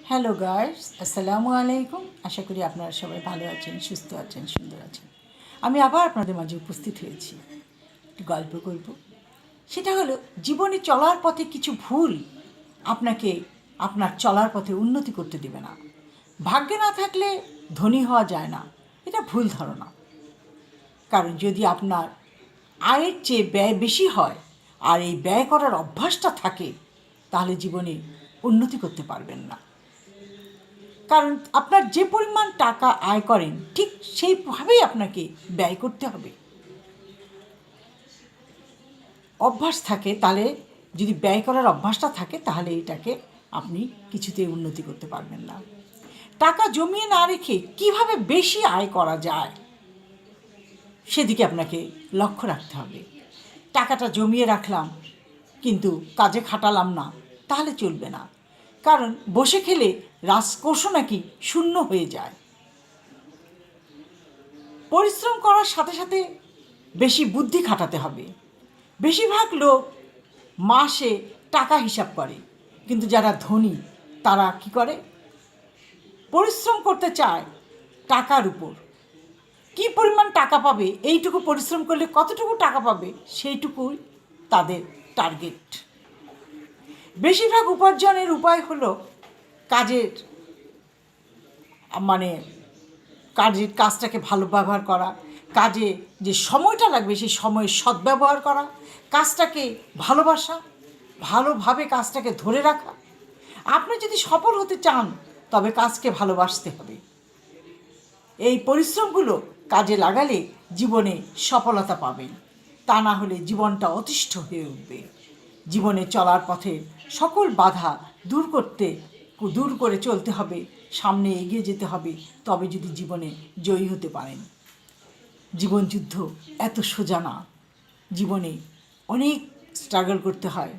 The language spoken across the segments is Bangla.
হ্যালো গাইস, আসসালামু আলাইকুম। আশা করি আপনারা সবাই ভালো আছেন, সুস্থ আছেন, সুন্দর আছেন। আমি আবার আপনাদের মাঝে উপস্থিত হয়েছি একটি গল্প করব। সেটা হলো জীবনে চলার পথে কিছু ভুল আপনাকে আপনার চলার পথে উন্নতি করতে দেবে না। ভাগ্যে না থাকলে ধনী হওয়া যায় না, এটা ভুল ধারণা। কারণ যদি আপনার আয়ের চেয়ে ব্যয় বেশি হয় আর এই ব্যয় করার অভ্যাসটা থাকে, তাহলে জীবনে উন্নতি করতে পারবেন না। কারণ আপনার যে পরিমাণ টাকা আয় করেন ঠিক সেইভাবেই আপনাকে ব্যয় করতে হবে। অভ্যাস থাকে, তাহলে যদি ব্যয় করার অভ্যাসটা থাকে তাহলে এটাকে আপনি কিছুতেই উন্নতি করতে পারবেন না। টাকা জমিয়ে না রেখে কিভাবে বেশি আয় করা যায় সেদিকে আপনাকে লক্ষ্য রাখতে হবে। টাকাটা জমিয়ে রাখলাম কিন্তু কাজে খাটালাম না, তাহলে চলবে না। কারণ বসে খেলে রাজকোষ নাকি শূন্য হয়ে যায়। পরিশ্রম করার সাথে সাথে বেশি বুদ্ধি খাটাতে হবে। বেশিরভাগ লোক মাসে টাকা হিসাব করে, কিন্তু যারা ধনী তারা কি করে, পরিশ্রম করতে চায় টাকার উপর। কী পরিমাণ টাকা পাবে, এইটুকু পরিশ্রম করলে কতটুকু টাকা পাবে সেইটুকুই তাদের টার্গেট। বেশিরভাগ উপার্জনের উপায় হলো কাজের মানে কাজটাকে ভালো ব্যবহার করা, কাজে যে সময়টা লাগবে সেই সময়ের সদ্ব্যবহার করা, কাজটাকে ভালোবাসা, ভালোভাবে কাজটাকে ধরে রাখা। আপনি যদি সফল হতে চান তবে কাজকে ভালোবাসতে হবে। এই পরিশ্রমগুলো কাজে লাগালে জীবনে সফলতা পাবেন, তা না হলে জীবনটা অতিষ্ঠ হয়ে উঠবে। জীবনে চলার পথে সকল বাধা দূর করে চলতে হবে, সামনে এগিয়ে যেতে হবে, তবে যদি জীবনে জয়ী হতে পারেন। জীবনযুদ্ধ এত সোজা না, জীবনে অনেক স্ট্রাগল করতে হয়,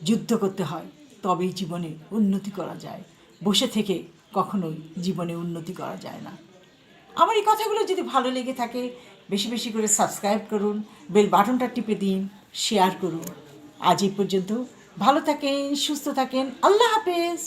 যুদ্ধ করতে হয়, তবেই জীবনে উন্নতি করা যায়। বসে থেকে কখনোই জীবনে উন্নতি করা যায় না। আমার এই কথাগুলো যদি ভালো লেগে থাকে বেশি বেশি করে সাবস্ক্রাইব করুন, বেল বাটনটা টিপে দিন, শেয়ার করুন। আজ এই পর্যন্ত। ভালো থাকেন, সুস্থ থাকেন, আল্লাহ হাফেজ।